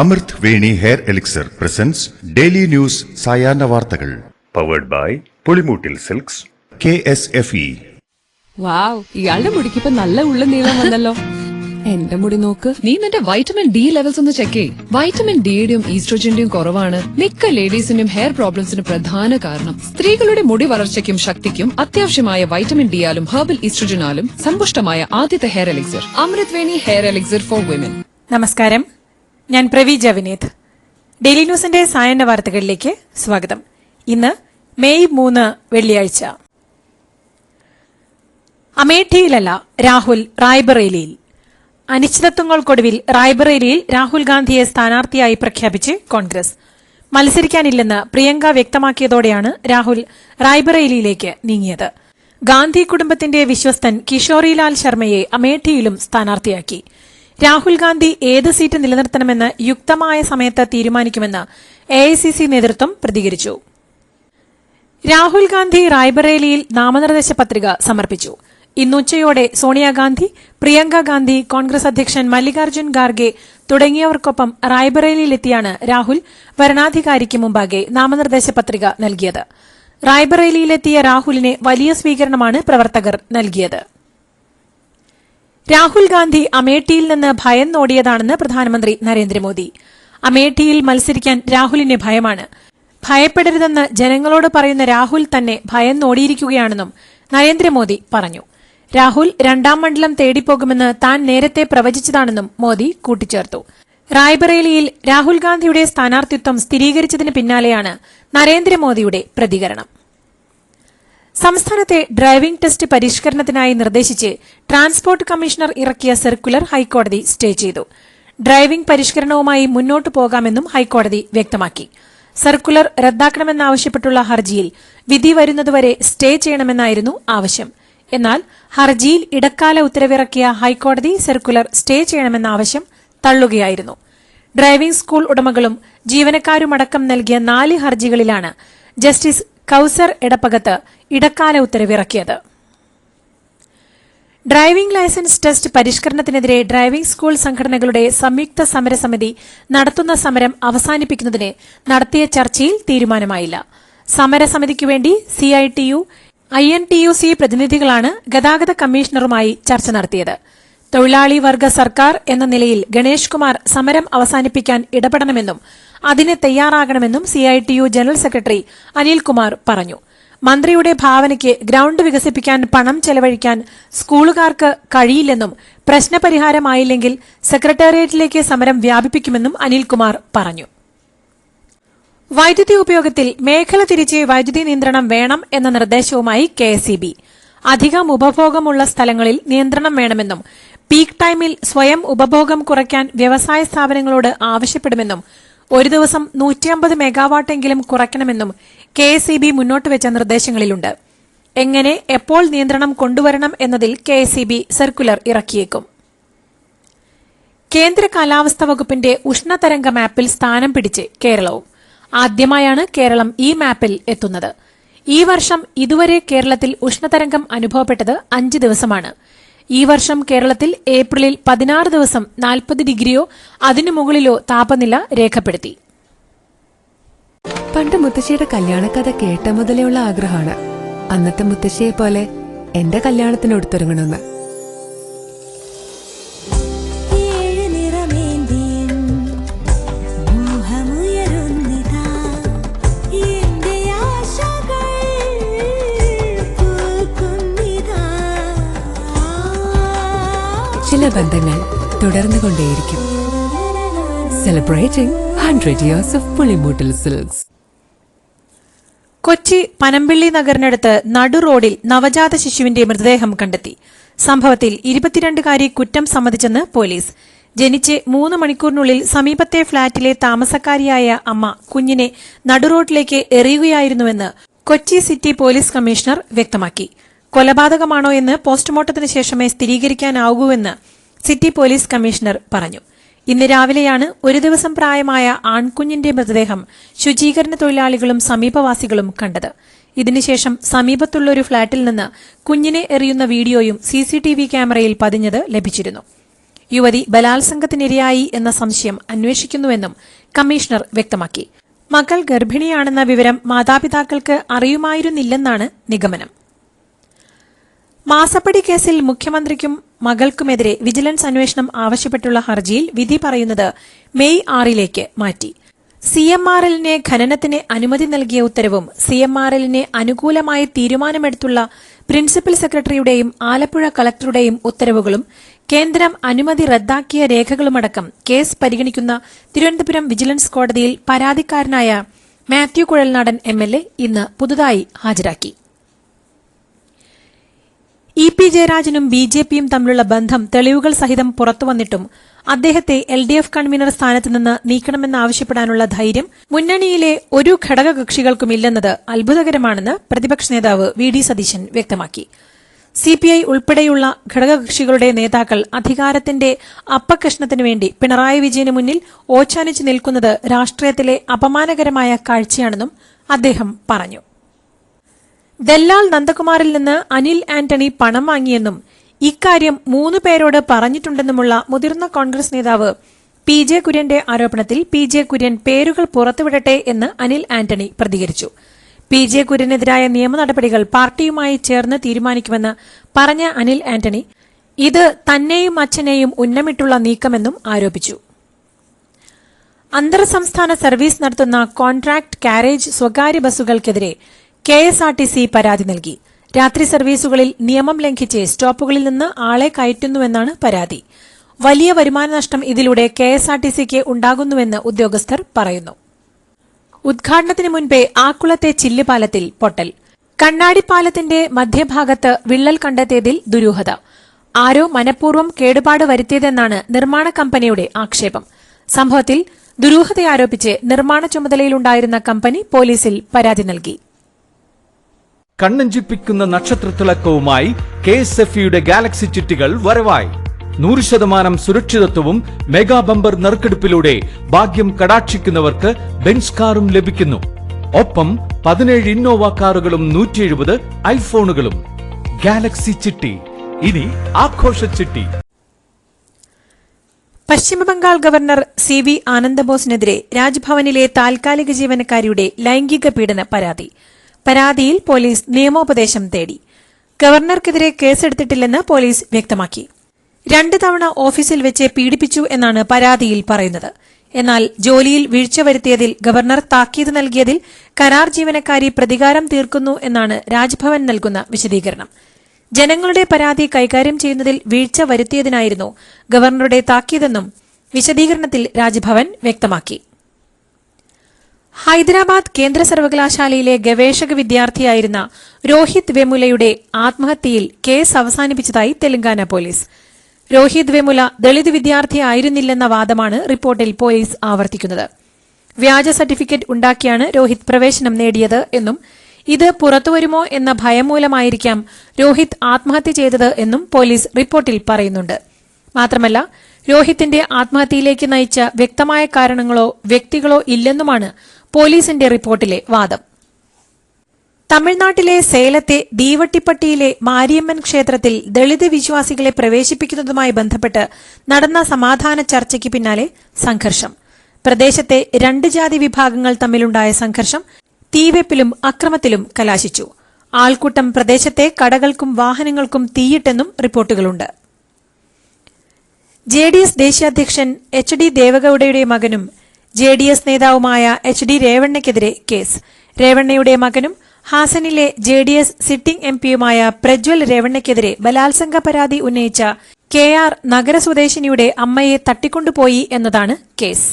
അമൃത് Veni hair elixir presents daily news സായാഹ്ന വാർത്തകൾ powered by Pulimoottil silks KSFE. Wow, ഇയാളുടെ മുടിക്കിപ്പോ നല്ല ഉള്ള നീളം വന്നല്ലോ. എന്റെ മുടി നോക്ക്. നീ നിന്റെ വൈറ്റമിൻ ഡി ലെവൽസ് ഒന്ന് ചെക്ക് ചെയ്യ്. വൈറ്റമിൻ ഡിയുടെയും ഈസ്ട്രോജന്റെയും കുറവാണ് മിക്ക ലേഡീസിന്റെയും ഹെയർ പ്രോബ്ലംസിന് പ്രധാന കാരണം. സ്ത്രീകളുടെ മുടി വളർച്ചയ്ക്കും ശക്തിക്കും അത്യാവശ്യമായ വൈറ്റമിൻ ഡിയാലും ഹെർബൽ ഈസ്ട്രോജനാലും സമ്പുഷ്ടമായ ആദ്യത്തെ hair elixir Amrit Veni hair elixir for women. നമസ്കാരം, ഞാൻ പ്രവീജ വിനീത്. ഡെയിലി ന്യൂസിന്റെ സായാഹ്ന വാർത്തകളിലേക്ക് സ്വാഗതം. ഇന്ന് മെയ് 3 വെള്ളിയാഴ്ച. അമേഠിയിലല്ല രാഹുൽ റായ്ബറേലിയിൽ. അനിശ്ചിതത്വങ്ങൾക്കൊടുവിൽ റായ്ബറേലിയിൽ രാഹുൽ ഗാന്ധിയെ സ്ഥാനാർത്ഥിയായി പ്രഖ്യാപിച്ച് കോൺഗ്രസ്. മത്സരിക്കാനില്ലെന്ന് പ്രിയങ്ക വ്യക്തമാക്കിയതോടെയാണ് രാഹുൽ റായ്ബറേലിയിലേക്ക് നീങ്ങിയത്. ഗാന്ധി കുടുംബത്തിന്റെ വിശ്വസ്തൻ കിഷോറിലാൽ ശർമ്മയെ അമേഠിയിലും സ്ഥാനാർത്ഥിയാക്കി. രാഹുൽ ഗാന്ധി ഏത് സീറ്റ് നിലനിർത്തണമെന്ന് യുക്തമായ സമയത്ത് തീരുമാനിക്കുമെന്ന് AICC നേതൃത്വം പ്രതികരിച്ചു. രാഹുൽ ഗാന്ധി റായ്ബറേലിയിൽ നാമനിർദ്ദേശ പത്രിക സമർപ്പിച്ചു. ഇന്നുച്ചയോടെ സോണിയാഗാന്ധി, പ്രിയങ്ക ഗാന്ധി, കോൺഗ്രസ് അധ്യക്ഷൻ മല്ലികാർജ്ജുൻ ഖാർഗെ തുടങ്ങിയവർക്കൊപ്പം റായ്ബറേലിയിലെത്തിയാണ് രാഹുൽ വരണാധികാരിക്ക് മുമ്പാകെ നാമനിർദ്ദേശ പത്രിക നൽകിയത്. റായ്ബറേലിയിലെത്തിയ രാഹുലിന് വലിയ സ്വീകരണമാണ് പ്രവർത്തകർ നൽകിയത്. രാഹുൽ ഗാന്ധി അമേഠിയിൽ നിന്ന് ഭയന്നോടിയതാണെന്ന് പ്രധാനമന്ത്രി നരേന്ദ്രമോദി. അമേഠിയിൽ മത്സരിക്കാൻ രാഹുലിന് ഭയമാണ്. ഭയപ്പെടരുതെന്ന് ജനങ്ങളോട് പറയുന്ന രാഹുൽ തന്നെ ഭയന്നോടിയിരിക്കുകയാണെന്നും നരേന്ദ്രമോദി പറഞ്ഞു. രാഹുൽ 2ാം മണ്ഡലം തേടിപ്പോകുമെന്ന് താൻ നേരത്തെ പ്രവചിച്ചതാണെന്നും മോദി കൂട്ടിച്ചേർത്തു. റായ്ബറേലിയിൽ രാഹുൽ ഗാന്ധിയുടെ സ്ഥാനാർത്ഥിത്വം സ്ഥിരീകരിച്ചതിന് പിന്നാലെയാണ് നരേന്ദ്രമോദിയുടെ പ്രതികരണം. സംസ്ഥാനത്തെ ഡ്രൈവിംഗ് ടെസ്റ്റ് പരിഷ്കരണത്തിനായി നിർദ്ദേശിച്ച് ട്രാൻസ്പോർട്ട് കമ്മീഷണർ ഇറക്കിയ സർക്കുലർ ഹൈക്കോടതി സ്റ്റേ ചെയ്തു. ഡ്രൈവിംഗ് പരിഷ്കരണവുമായി മുന്നോട്ടു പോകാമെന്നും ഹൈക്കോടതി വ്യക്തമാക്കി. സർക്കുലർ റദ്ദാക്കണമെന്നാവശ്യപ്പെട്ടുള്ള ഹർജിയിൽ വിധി വരുന്നതുവരെ സ്റ്റേ ചെയ്യണമെന്നായിരുന്നു ആവശ്യം. എന്നാൽ ഹർജിയിൽ ഇടക്കാല ഉത്തരവിറക്കിയ ഹൈക്കോടതി സർക്കുലർ സ്റ്റേ ചെയ്യണമെന്ന ആവശ്യം തള്ളുകയായിരുന്നു. ഡ്രൈവിംഗ് സ്കൂൾ ഉടമകളും ജീവനക്കാരുമടക്കം നൽകിയ 4 ഹർജികളിലാണ് ജസ്റ്റിസ് കൌസർ എടപ്പകത്ത് ഇടക്കാല ഉത്തരവിറക്കിയത്. ഡ്രൈവിംഗ് ലൈസൻസ് ടെസ്റ്റ് പരിഷ്കരണത്തിനെതിരെ ഡ്രൈവിംഗ് സ്കൂൾ സംഘടനകളുടെ സംയുക്ത സമരസമിതി നടത്തുന്ന സമരം അവസാനിപ്പിക്കുന്നതിന് നടത്തിയ ചർച്ചയിൽ തീരുമാനമായില്ല. സമരസമിതിക്കുവേണ്ടി CITU, INTUC പ്രതിനിധികളാണ് ഗതാഗത കമ്മീഷണറുമായി ചർച്ച നടത്തിയത്. തൊഴിലാളി വർഗ സർക്കാർ എന്ന നിലയിൽ ഗണേഷ് കുമാർ സമരം അവസാനിപ്പിക്കാൻ ഇടപെടണമെന്നും അതിന് തയ്യാറാകണമെന്നും CITU ജനറൽ സെക്രട്ടറി അനിൽകുമാർ പറഞ്ഞു. മന്ത്രിയുടെ ഭാവനയ്ക്ക് ഗ്രൌണ്ട് വികസിപ്പിക്കാൻ പണം ചെലവഴിക്കാൻ സ്കൂളുകാർക്ക് കഴിയില്ലെന്നും പ്രശ്നപരിഹാരമായില്ലെങ്കിൽ സെക്രട്ടേറിയറ്റിലേക്ക് സമരം വ്യാപിപ്പിക്കുമെന്നും അനിൽകുമാർ പറഞ്ഞു. വൈദ്യുതി ഉപയോഗത്തിൽ മേഖല തിരിച്ച് വൈദ്യുതി നിയന്ത്രണം വേണം എന്ന നിർദ്ദേശവുമായി KSEB. അധികം ഉപഭോഗമുള്ള സ്ഥലങ്ങളിൽ നിയന്ത്രണം വേണമെന്നും പീക്ക് ടൈമിൽ സ്വയം ഉപഭോഗം കുറയ്ക്കാൻ വ്യവസായ സ്ഥാപനങ്ങളോട് ആവശ്യപ്പെടുമെന്നും ഒരു ദിവസം 150 മെഗാവാട്ടെങ്കിലും കുറയ്ക്കണമെന്നും KSEB മുന്നോട്ടുവച്ച നിർദ്ദേശങ്ങളിലുണ്ട്. എങ്ങനെ, എപ്പോൾ നിയന്ത്രണം കൊണ്ടുവരണം എന്നതിൽ KSEB സർക്കുലർ ഇറക്കിയേക്കും. കേന്ദ്ര കാലാവസ്ഥാ വകുപ്പിന്റെ ഉഷ്ണതരംഗ മാപ്പിൽ സ്ഥാനം പിടിച്ച് കേരളവും. ആദ്യമായാണ് കേരളം ഈ മാപ്പിൽ എത്തുന്നത്. ഈ വർഷം ഇതുവരെ കേരളത്തിൽ ഉഷ്ണതരംഗം അനുഭവപ്പെട്ടത് 5 ദിവസമാണ്. ഈ വർഷം കേരളത്തിൽ ഏപ്രിലിൽ 16 ദിവസം 40 ഡിഗ്രിയോ അതിനു മുകളിലോ താപനില രേഖപ്പെടുത്തി. പണ്ട് മുത്തശ്ശിയുടെ കല്യാണക്കഥ കേട്ട മുതലെയുള്ള ആഗ്രഹമാണ് അന്നത്തെ മുത്തശ്ശിയെ പോലെ എന്റെ കല്യാണത്തിന് ഒടുത്തൊരുങ്ങണമെന്ന്. ചില ബന്ധങ്ങൾ തുടർന്നുകൊണ്ടേയിരിക്കും. Celebrating 100 years of Pulimoottil silks. Kochi Panampilly നഗറിനടുത്ത് നടു റോഡിൽ നവജാത ശിശുവിന്റെ മൃതദേഹം കണ്ടെത്തി. സംഭവത്തിൽ 22കാരി കുറ്റം സമ്മതിച്ചെന്ന് പോലീസ്. ജനിച്ച് 3 മണിക്കൂറിനുള്ളിൽ സമീപത്തെ ഫ്ളാറ്റിലെ താമസക്കാരിയായ അമ്മ കുഞ്ഞിനെ നടുറോഡിലേക്ക് എറിയുകയായിരുന്നുവെന്ന് കൊച്ചി സിറ്റി പോലീസ് കമ്മീഷണർ വ്യക്തമാക്കി. കൊലപാതകമാണോ എന്ന് പോസ്റ്റ്മോർട്ടത്തിന് ശേഷമേ സ്ഥിരീകരിക്കാനാവൂവെന്ന് സിറ്റി പോലീസ് കമ്മീഷണർ പറഞ്ഞു. ഇന്ന് രാവിലെയാണ് 1 ദിവസം പ്രായമായ ആൺകുഞ്ഞിന്റെ മൃതദേഹം ശുചീകരണ തൊഴിലാളികളും സമീപവാസികളും കണ്ടത്. ഇതിനുശേഷം സമീപത്തുള്ള ഒരു ഫ്ളാറ്റിൽ നിന്ന് കുഞ്ഞിനെ എറിയുന്ന വീഡിയോയും CCTV ക്യാമറയിൽ പതിഞ്ഞത് ലഭിച്ചിരുന്നു. യുവതി ബലാത്സംഗത്തിനിരയായി എന്ന സംശയം അന്വേഷിക്കുന്നുവെന്നും കമ്മീഷണർ വ്യക്തമാക്കി. മകൾ ഗർഭിണിയാണെന്ന വിവരം മാതാപിതാക്കൾക്ക് അറിയുമായിരുന്നില്ലെന്നാണ് നിഗമനം. മാസപ്പടി കേസിൽ മുഖ്യമന്ത്രിക്കും മകൾക്കുമെതിരെ വിജിലൻസ് അന്വേഷണം ആവശ്യപ്പെട്ടുള്ള ഹർജിയിൽ വിധി പറയുന്നത് മെയ് 6 മാറ്റി. CMRLനെ ഖനനത്തിന് അനുമതി നൽകിയ ഉത്തരവും CMRLനെ അനുകൂലമായി തീരുമാനമെടുത്തുള്ള പ്രിൻസിപ്പൽ സെക്രട്ടറിയുടെയും ആലപ്പുഴ കളക്ടറുടെയും ഉത്തരവുകളും കേന്ദ്രം അനുമതി റദ്ദാക്കിയ രേഖകളുമടക്കം കേസ് പരിഗണിക്കുന്ന തിരുവനന്തപുരം വിജിലൻസ് കോടതിയിൽ പരാതിക്കാരനായ മാത്യു കുഴൽനാടൻ MLA ഇന്ന് പുതുതായി ഹാജരാക്കി. EP ജയരാജനും BJPയും തമ്മിലുള്ള ബന്ധം തെളിവുകൾ സഹിതം പുറത്തുവന്നിട്ടും അദ്ദേഹത്തെ LDF കൺവീനർ സ്ഥാനത്ത് നിന്ന് നീക്കണമെന്നാവശ്യപ്പെടാനുള്ള ധൈര്യം മുന്നണിയിലെ ഒരു ഘടകകക്ഷികൾക്കുമില്ലെന്നത് അത്ഭുതകരമാണെന്ന് പ്രതിപക്ഷ നേതാവ് VD സതീശൻ വ്യക്തമാക്കി. CPI ഉൾപ്പെടെയുള്ള ഘടകകക്ഷികളുടെ നേതാക്കൾ അധികാരത്തിന്റെ അപ്പകഷ്ണത്തിനുവേണ്ടി പിണറായി വിജയന് മുന്നിൽ ഓച്ചാനിച്ചു നിൽക്കുന്നത് രാഷ്ട്രീയത്തിലെ അപമാനകരമായ കാഴ്ചയാണെന്നും അദ്ദേഹം പറഞ്ഞു. ദല്ലാൽ നന്ദകുമാറിൽ നിന്ന് അനിൽ ആന്റണി പണം വാങ്ങിയെന്നും ഇക്കാര്യം 3 പേരോട് പറഞ്ഞിട്ടുണ്ടെന്നുമുള്ള മുതിർന്ന കോൺഗ്രസ് നേതാവ് PJ കുര്യന്റെ ആരോപണത്തിൽ PJ കുര്യൻ പേരുകൾ പുറത്തുവിടട്ടെ എന്ന് അനിൽ ആന്റണി പ്രതികരിച്ചു. PJ കുര്യനെതിരായ നിയമ നടപടികൾ പാർട്ടിയുമായി ചേർന്ന് തീരുമാനിക്കുമെന്ന് പറഞ്ഞ അനിൽ ആന്റണി ഇത് തന്നെയും അച്ഛനെയും ഉന്നമിട്ടുള്ള നീക്കമെന്നും ആരോപിച്ചു. അന്തർ സംസ്ഥാന സർവീസ് നടത്തുന്ന കോൺട്രാക്ട് കാരേജ് സ്വകാര്യ ബസ്സുകൾക്കെതിരെ KSRTC പരാതി നൽകി. രാത്രി സർവീസുകളിൽ നിയമം ലംഘിച്ച് സ്റ്റോപ്പുകളിൽ നിന്ന് ആളെ കയറ്റുന്നുവെന്നാണ് പരാതി. വലിയ വരുമാന നഷ്ടം ഇതിലൂടെ KSRTCക്ക് ഉണ്ടാകുന്നുവെന്ന് ഉദ്യോഗസ്ഥർ പറയുന്നു. ഉദ്ഘാടനത്തിന് മുൻപേ ആക്കുളത്തെ ചില്ലുപാലത്തിൽ പൊട്ടൽ. കണ്ണാടിപ്പാലത്തിന്റെ മധ്യഭാഗത്ത് വിള്ളൽ കണ്ടെത്തിയതിൽ ദുരൂഹത. ആരോ മനഃപൂർവ്വം കേടുപാട് വരുത്തിയതെന്നാണ് നിർമ്മാണ കമ്പനിയുടെ ആക്ഷേപം. സംഭവത്തിൽ ദുരൂഹതയാരോപിച്ച് നിർമ്മാണ ചുമതലയിലുണ്ടായിരുന്ന കമ്പനി പോലീസിൽ പരാതി നൽകി. കണ്ണഞ്ചിപ്പിക്കുന്ന നക്ഷത്രത്തിളക്കവുമായി KSFEയുടെ ഗാലക്സി ചിട്ടികൾ വരവായി. 100% സുരക്ഷിതത്വവും മെഗാ ബമ്പർ നറുക്കെടുപ്പിലൂടെ ഭാഗ്യം കടാക്ഷിക്കുന്നവർക്ക് ബെൻസ് കാറും ലഭിക്കുന്നു. ഒപ്പം 17 ഇന്നോവ കാറുകളും 170 ഐഫോണുകളും. ഗാലക്സി ചിട്ടി ഇനി ആഘോഷ ചിട്ടി. പശ്ചിമബംഗാൾ ഗവർണർ CV ആനന്ദബോസിനെതിരെ രാജ്ഭവനിലെ താൽക്കാലിക ജീവനക്കാരിയുടെ ലൈംഗിക പീഡന പരാതി. പരാതിയിൽ പോലീസ് നിയമോപദേശം തേടി. ഗവർണർക്കെതിരെ കേസെടുത്തിട്ടില്ലെന്ന് പോലീസ് വ്യക്തമാക്കി. 2 തവണ ഓഫീസിൽ വെച്ച് പീഡിപ്പിച്ചു എന്നാണ് പരാതിയിൽ പറയുന്നത്. എന്നാൽ ജോലിയിൽ വീഴ്ച വരുത്തിയതിൽ ഗവർണർ താക്കീത് നൽകിയതിൽ കരാർ ജീവനക്കാരി പ്രതികാരം തീർക്കുന്നു എന്നാണ് രാജ്ഭവൻ നൽകുന്ന വിശദീകരണം. ജനങ്ങളുടെ പരാതി കൈകാര്യം ചെയ്യുന്നതിൽ വീഴ്ച വരുത്തിയതിനായിരുന്നു ഗവർണറുടെ താക്കീതെന്നും വിശദീകരണത്തിൽ രാജ്ഭവൻ വ്യക്തമാക്കി. ഹൈദരാബാദ് കേന്ദ്ര സർവകലാശാലയിലെ ഗവേഷക വിദ്യാർത്ഥിയായിരുന്ന രോഹിത് വെമുലയുടെ ആത്മഹത്യയിൽ കേസ് അവസാനിപ്പിച്ചതായി തെലങ്കാന പോലീസ്. രോഹിത് വെമുല ദളിത് വിദ്യാർത്ഥിയായിരുന്നില്ലെന്ന വാദമാണ് റിപ്പോർട്ടിൽ പോലീസ് ആവർത്തിക്കുന്നത്. വ്യാജ സർട്ടിഫിക്കറ്റ് ഉണ്ടാക്കിയാണ് രോഹിത് പ്രവേശനം നേടിയത് എന്നും ഇത് പുറത്തുവരുമോ എന്ന ഭയം മൂലമായിരിക്കാം രോഹിത് ആത്മഹത്യ ചെയ്തത് എന്നും പോലീസ് റിപ്പോർട്ടിൽ പറയുന്നുണ്ട്. മാത്രമല്ല രോഹിത്തിന്റെ ആത്മഹത്യയിലേക്ക് നയിച്ച വ്യക്തമായ കാരണങ്ങളോ വ്യക്തികളോ ഇല്ലെന്നുമാണ് പോലീസിന്റെ റിപ്പോർട്ടിലെ വാദം. തമിഴ്നാട്ടിലെ സേലത്തെ ദീവട്ടിപ്പട്ടിയിലെ മാരിയമ്മൻ ക്ഷേത്രത്തിൽ ദളിത് വിശ്വാസികളെ പ്രവേശിപ്പിക്കുന്നതുമായി ബന്ധപ്പെട്ട് നടന്ന സമാധാന ചർച്ചയ്ക്ക് പിന്നാലെ സംഘർഷം. പ്രദേശത്തെ 2 ജാതി വിഭാഗങ്ങൾ തമ്മിലുണ്ടായ സംഘർഷം തീവെപ്പിലും അക്രമത്തിലും കലാശിച്ചു. ആൾക്കൂട്ടം പ്രദേശത്തെ കടകൾക്കും വാഹനങ്ങൾക്കും തീയിട്ടെന്നും റിപ്പോർട്ടുകളുണ്ട്. JDS ദേശീയാധ്യക്ഷൻ HD ദേവഗൌഡയുടെ മകനും JDS നേതാവുമായ HD രേവണ്ണയ്ക്കെതിരെ കേസ്. രേവണ്ണയുടെ മകനും ഹാസനിലെ JDS സിറ്റിംഗ് MPയുമായ പ്രജ്വൽ രേവണ്ണയ്ക്കെതിരെ ബലാത്സംഗ പരാതി ഉന്നയിച്ച KR നഗര സ്വദേശിനിയുടെ അമ്മയെ തട്ടിക്കൊണ്ടുപോയി എന്നതാണ് കേസ്.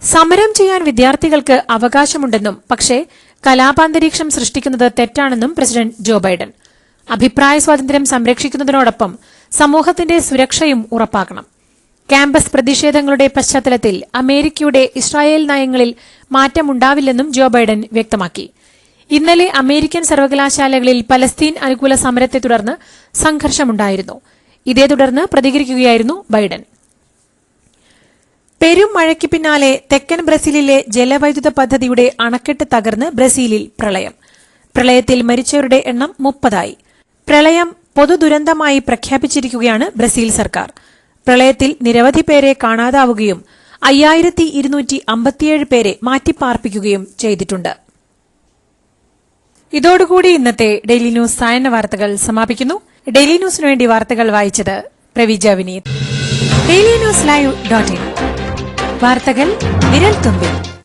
സമരം ചെയ്യാൻ വിദ്യാർത്ഥികൾക്ക് അവകാശമുണ്ടെന്നും പക്ഷേ കലാപാന്തരീക്ഷം സൃഷ്ടിക്കുന്നത് തെറ്റാണെന്നും പ്രസിഡന്റ് ജോ ബൈഡൻ. അഭിപ്രായ സ്വാതന്ത്ര്യം സംരക്ഷിക്കുന്നതിനോടൊപ്പം സമൂഹത്തിന്റെ സുരക്ഷയും ഉറപ്പാക്കണം. ക്യാമ്പസ് പ്രതിഷേധങ്ങളുടെ പശ്ചാത്തലത്തിൽ അമേരിക്കയുടെ ഇസ്രായേൽ നയങ്ങളിൽ മാറ്റമുണ്ടാവില്ലെന്നും ജോ ബൈഡൻ വ്യക്തമാക്കി. ഇന്നലെ അമേരിക്കൻ സർവകലാശാലകളിൽ പലസ്തീൻ അനുകൂല സമരത്തെ തുടർന്ന് സംഘർഷമുണ്ടായിരുന്നു. ഇതേ തുടർന്ന് പ്രതികരിക്കുകയായിരുന്നു ബൈഡൻ. പെരും മഴയ്ക്ക് പിന്നാലെ തെക്കൻ ബ്രസീലിലെ ജലവൈദ്യുത പദ്ധതിയുടെ അണക്കെട്ട് തകർന്ന് ബ്രസീലിൽ പ്രളയം. പ്രളയത്തിൽ മരിച്ചവരുടെ എണ്ണം 30ആയി. പ്രളയം പൊതുദുരന്തമായി പ്രഖ്യാപിച്ചിരിക്കുകയാണ് ബ്രസീൽ സർക്കാർ. പ്രളയത്തിൽ നിരവധി പേരെ കാണാതാവുകയും 5257 പേരെ മാറ്റിപ്പാർപ്പിക്കുകയും ചെയ്തിട്ടുണ്ട്. ഇതോടുകൂടി ഇന്നത്തെ ഡെയിലി ന്യൂസ് സായന്ന വാർത്തകൾ സമാപിക്കുന്നു. ഡെയിലി ന്യൂസിനു വേണ്ടി വാർത്തകൾ വായിച്ചത് പ്രവിജ വിനീത്. DailyNewsLive.in വാർത്തകൾ വിരൽ തുമ്പിൽ.